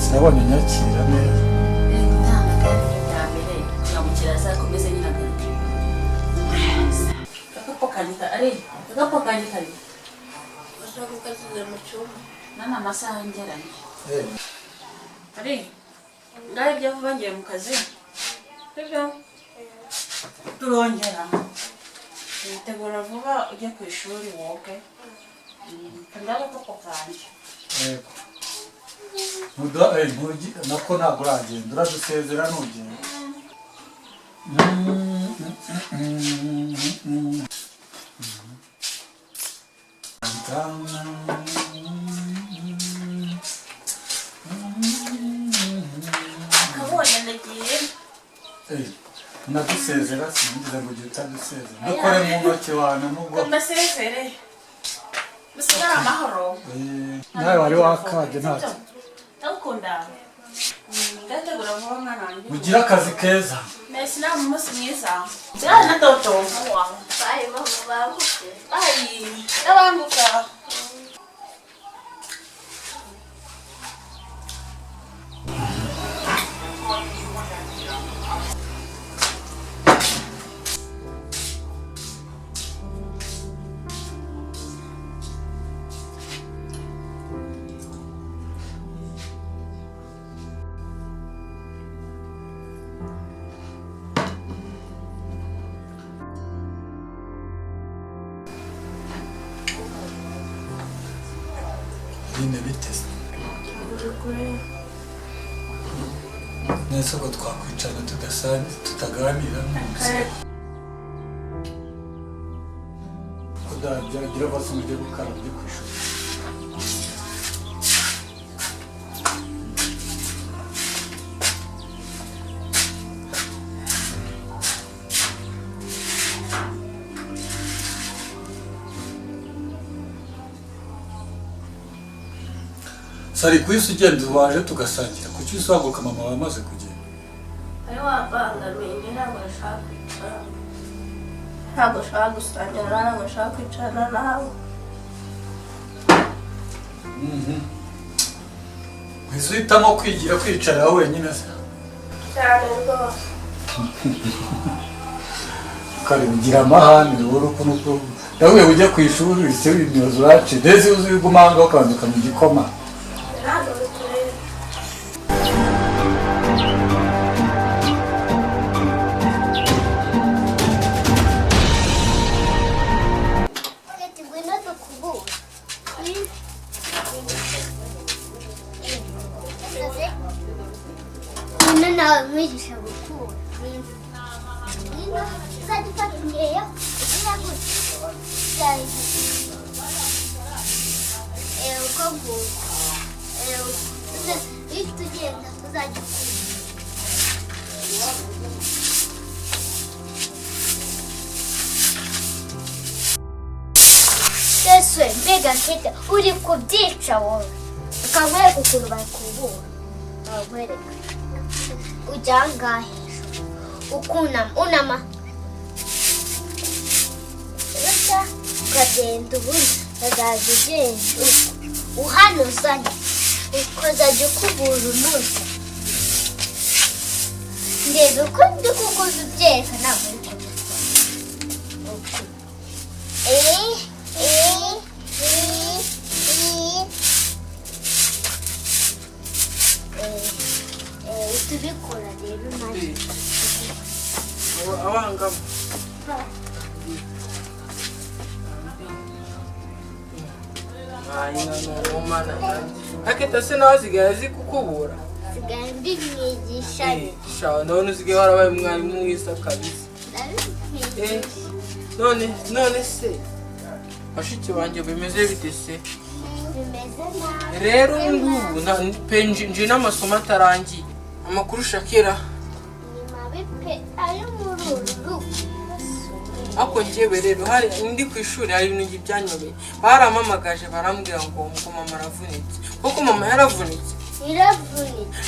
Sinabonye nyakira neza. Nana masaha ngeranye. Ari ngaye byavuga ngiye mu kazi. Sibyo? Turongera. Nitegura vuba ujye ku ishuri woke. Kandaba ko kanje. Muduhe ntugi nako ntabwo uragenda uradusezera ntugenda. Kabonye ndagiye. Nadusezera sinigeze ngo ujye utadusezera. Dukore mu ntoki wana nubwo. Ndasezere. Musigara amahoro. Nawe wari wakaje ntacyo. Ndakunda. Ndategura vuba mwanange. Ugira akazi keza. Nesi na musi mwiza. Cyane na toto. Bye baba. Bye. Ndabanguka. Yine biteze. Nese ko twakwicara tutaganira n'umunsi. Kudagira bose mujye gukarabya ku ishuri. Sari kwisi ugenda waje tugasangira kuki usaguka mama wamaze kugenda. Ayo wabangamiye ntabwo nshaka kwicara. Ntabwo nshaka gusangira ntabwo nshaka kwicarana nawe. Uhitamo kwigira kwicara wenyine se. Cyane rwose. Kare ugira amahane wowe ukuntu yawe ujya ku ishuri ise w'imyozo urace ndetse uzigumanga ukanduka mu gikoma. Mwigisha gukura. Nino sadi fatingeyo. Ira gutya. Uko nguko. Tugenda tuzajya Yesu mbega nkete uri kubyica wowe. Ukamwereka ukuntu bakubura. Bakwereka. Ujanga hejuru. Unama. Reka ukagenda ubundi ukazaza ugenda uhanuzanya ukazajya ukubura unoza. Ndebe uko ndi kukuza ubyeka ntabwo uri tubikora rero nawe abanga no mana akita se nawe zigaye zikukubura sigaye mbimwigisha shawo none usigaye warabaye umwarimu mwiza kabisa none se bashiki banjye bimeze bite se rero ngubu nje n'amasomo atarangiye amakuru shakira ako njyewe rero hari ndi ku ishuri hari ibintu byanyobeye baramamagaje barambwira ngo mama aravunitse kuko mama yaravunitse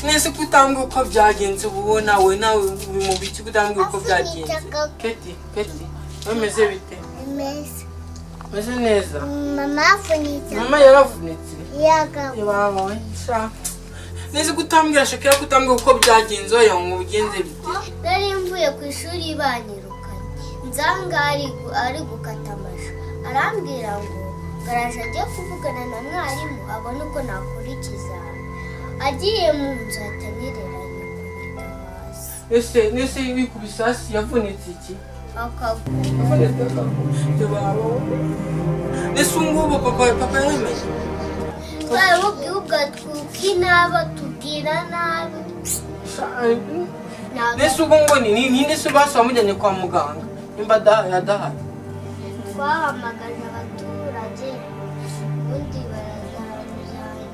nese kutambwe uko byagenze ubu nawe mu biki kutambwe uko byagenze Keti bameze bite meze neza mama afunitse mama yaravunitse yaga baba we sha nese kutambwira Shakira kutambwira uko byagenze oya ngo bigenze bite nari mvuye ku ishuri banyirukanye nzanga ari gukata amashu arambwira ngo garaje ajya kuvugana na mwarimu abone uko nakora ikizami agiye mu nzu atanyereranye kubita hasi nese bikubisasi yavunitse iki akaguru nese ngubu papa yemeje twabubwiye ugatwuka inaba tubwira nabi nese ubwo ngo ni nese basi wamujyanye kwa muganga nimba yadahari twahamagaje abaturage ubundi barazamujyanye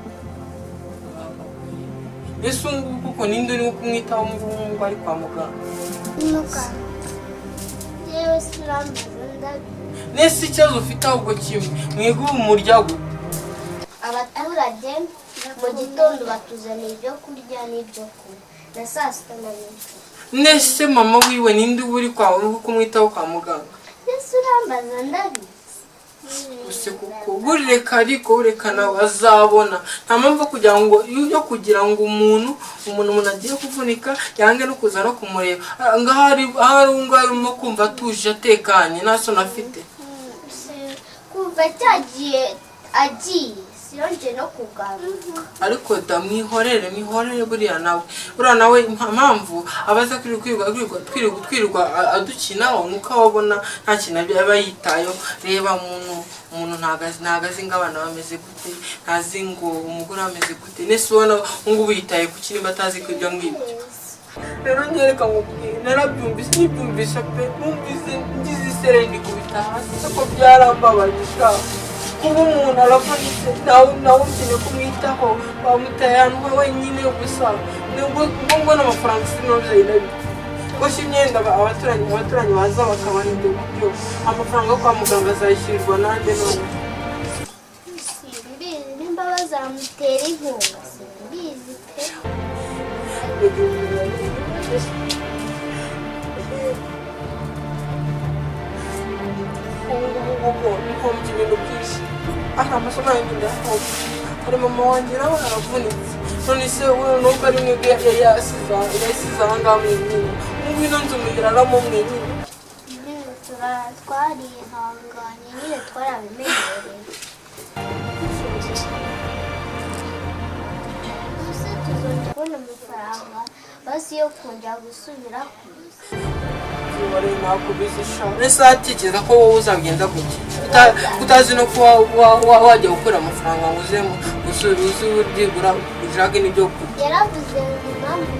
nese ngubu kuko ninde uri kumwitaho ngo ari kwa muganga yewe sirambaza ndabi nese ikibazo ufite ahubwo kimwe mwiguhe umuryango abaturage mu gitondo batuzaniye ibyo kurya n'ibyo kunywa na saa sita na nijoro nese mama wiwe ninde uri kumwitaho kwa muganga ese urambaza ndabizi use kuko bureka ariko ureka nawe azabona nta mpamvu kugira ngo umuntu agiye kuvunika yange no kuza no kumureba ngahari arimo kumva atuje atekanye nta soni afite kuva cyagiye agiye siyonje no kugaruka ariko mwihorere buriya nawe impamvu abaza twirirwa adukinaho nuko ababona nta kintu aba yitayeho reba umuntu ntago azi ngo abana bameze gute ntazi ngo umugore ameze gute nese ubona ngubu yitaye ku kintu batazi ko ibyo ngibyo rero nyereka ngo narabyumvise pe numvise ngize isereri kubita hasi ko byarambabaje kuba umuntu aravunitse nawe ukeneye kumwitaho wamutaye ahantu wenyine gusa nubwo mbona amafaranga sinabyaye nabi koshi imyenda abaturanyi baza bakabana ibyo buryo amafaranga yo kwa muganga azayishyurirwa nanjye none simbizi nimba bazamutera inkunga simbizi pe nkombye ibintu byinshi amasomo yanjye ndayahombye hari mama wanjye nawe aravunitse none se nubwo ari mwebwe yasize ahangaha mwenyine nk'ubu ino nzu muyiraramo mwenyine twarihanganye nyine twarabimenyereye gusa tuzongera kubona amafaranga basi yo kongera gusubira ku ese atekereza ko wowe uzagenda gutya utazi no kuba wajya gukora amafaranga ngo uze ubyigura ujage n'ibyo kurya yaravuze ngo impamvu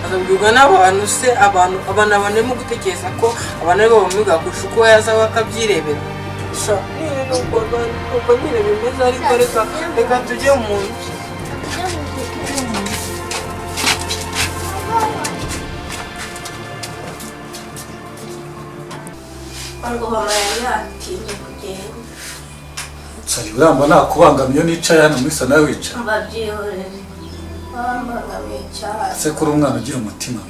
azabwirwa n'abantu se abantu barimo gutekereza ko abantu aribo bamubiga kurusha uko yaza bakabyirebera ubwo nyine bimeze ariko reka tujye mu nzu ngo mama yari yatinze kugenda sari uramba nakubangamiye nicaye hano muri sana wica mbabyihorere bambangamiye cyane se kuri umwana ugira umutima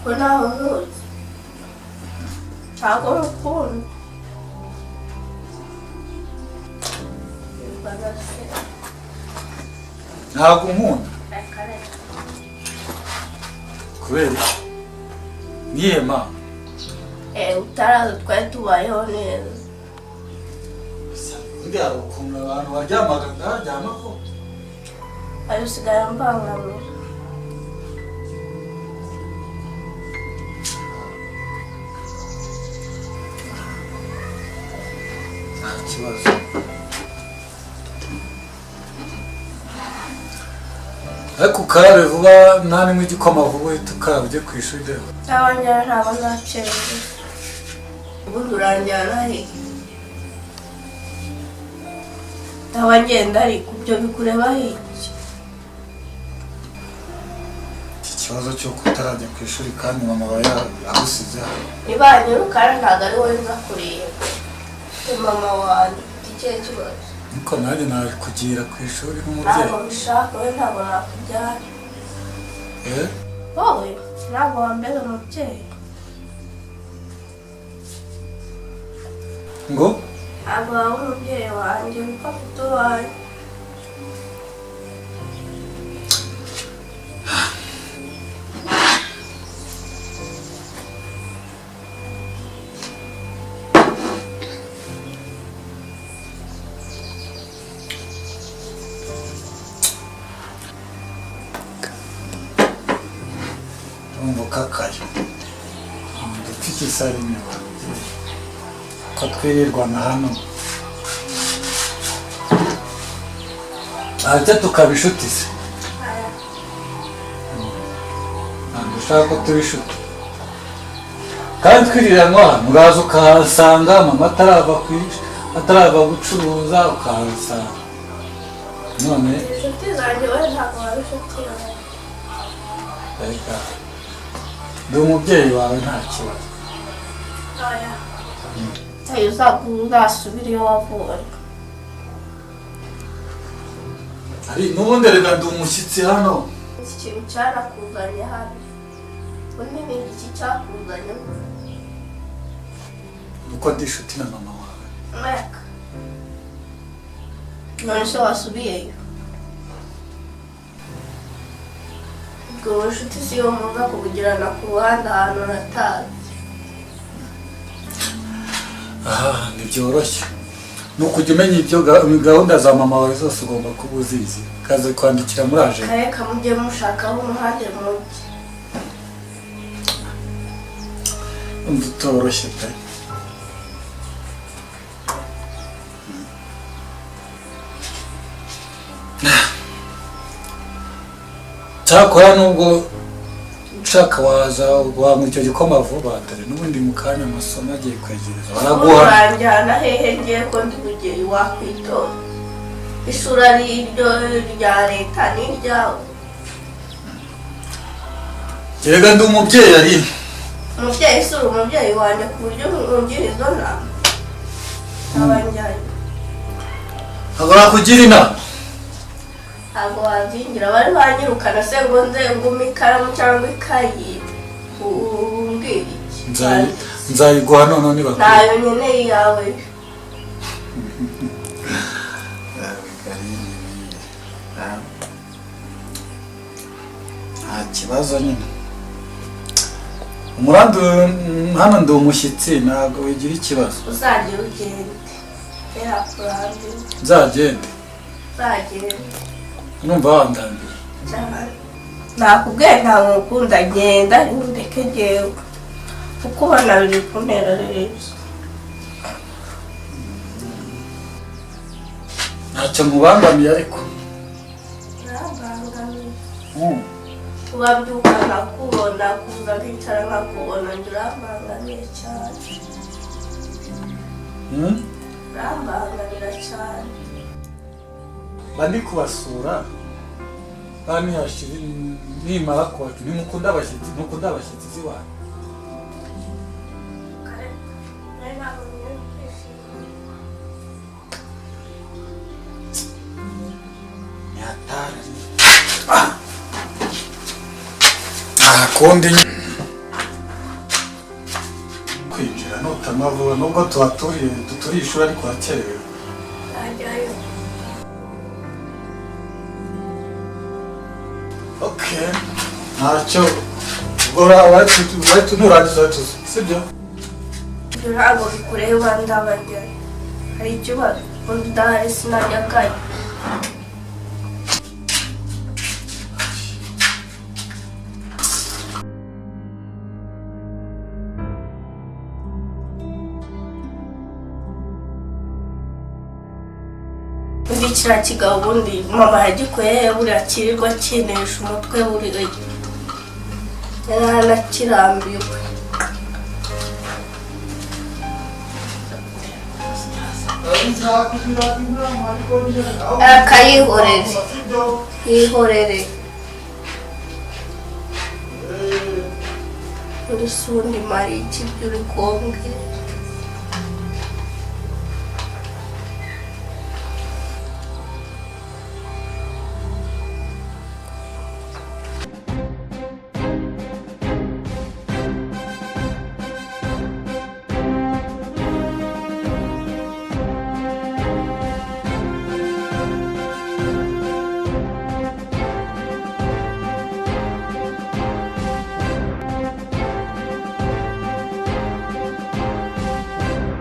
ko naho ntuzi ntabwo rukundo ntabwo unkunda kubera niye mama utaraza twari tubayeho neza undi hari ukuntu abantu baryamaga ndaryama ko ayo usigaye mbangamira nta kibazo ariko ukarabe vuba nta nimwe igikoma vuba uhita ukaraba ujye ku ishuri rero cyabongera ntabwo nzacererwa ubundi uranjyana he ndaba ngenda ariko ibyo bikureba iki ikibazo cy'uko utarajya ku ishuri kandi mama aba yagusize hano ntibanyirukana ntabwo ari wowe nza kureba ni mama wanjye ufite ikihe kibazo niko nanjye naje kugira ku ishuri nk'umubyeyi ntabwo bishaka wowe ntabwo nakujyana wowe ntabwo wambera umubyeyi ngo aba umubyeyi wanjye kuko afite uwanjye. umukakayo dufite isari n'abantu ko twirirwana hano ahajya tukaba inshuti se ntabwo ushaka ko tuba inshuti kandi twiriranwa hano uraza ukahasanga mama atarava gucuruza ukahasanga none inshuti zanjye we ntabwo waba inshuti yawe. reka ndi umubyeyi wawe nta kibazo tayo uzasubira iyo wavuye. ari n'ubundi reka ndi umushyitsi hano. Iki kintu cyarakuzanye hano ubundi ni iki cyakuzanye uko ndi inshuti na mama wawe mwaka none se wasubiyeyo ubwo inshuti si yo muza kuvugirana ku ruhande ahantu natazi. aha ntibyoroshye ni ukujya umenya ibyo gahunda za mama wawe zose ugomba kuba uzizi kaze kwandikira muri aje kareka mujye mushakaho umuhande mubi umva utoroshye pe cyakora nubwo ushaka waza wanywa icyo gikoma vuba dore n'ubundi mu kanya amasomo agiye kwegereza baraguha uranjyana hehe ngiye ko ndi bugeri wakwitora ishuri ari iryo rya leta n'iryawe. gerega ndi umubyeyi Aline umubyeyi si uri umubyeyi wanjye ku buryo nkungira izo nama abanjyaye ntabwo nakugira inama ntabwo wazingira bari banyirukana se ngo nze ngume ikaramu cyangwa ikayi umbwira iki nzayiguha none niba ntayo nkeneye iyawe. nta kibazo nyine umurambi hano ndi umushyitsi ntabwo wigira ikibazo uzagira ugende yarakurambi nzagende uzagende numva wandambiye nakubwiye ntabwo ukunda genda ndeke ngewe kuko ubona biri kuntera rero ntacyo mubangamiye ariko urambangamiye ubabyuka nkakubona kuza nkicara nkakubona njye urambangamiye cyane urambangamira cyane mba ndi kubasura kandi nimara kubacu ntimukunda abashyitsi z'iwanyu kundi kwinjira nutamavuba nubwo tuturiye ishuri ariko hakerewe okay ntacyo ubwo wahita nurangiza tuzi sibyo ntabwo bikureba ndabajya hari ikibazo undi udahari sinajya kayo kiriya kigabo ubundi mama yagikuye buriya kirirwa kinesha umutwe buriya yaranakirambiwe yihorere uri sundi mari iki by'uri kumbwira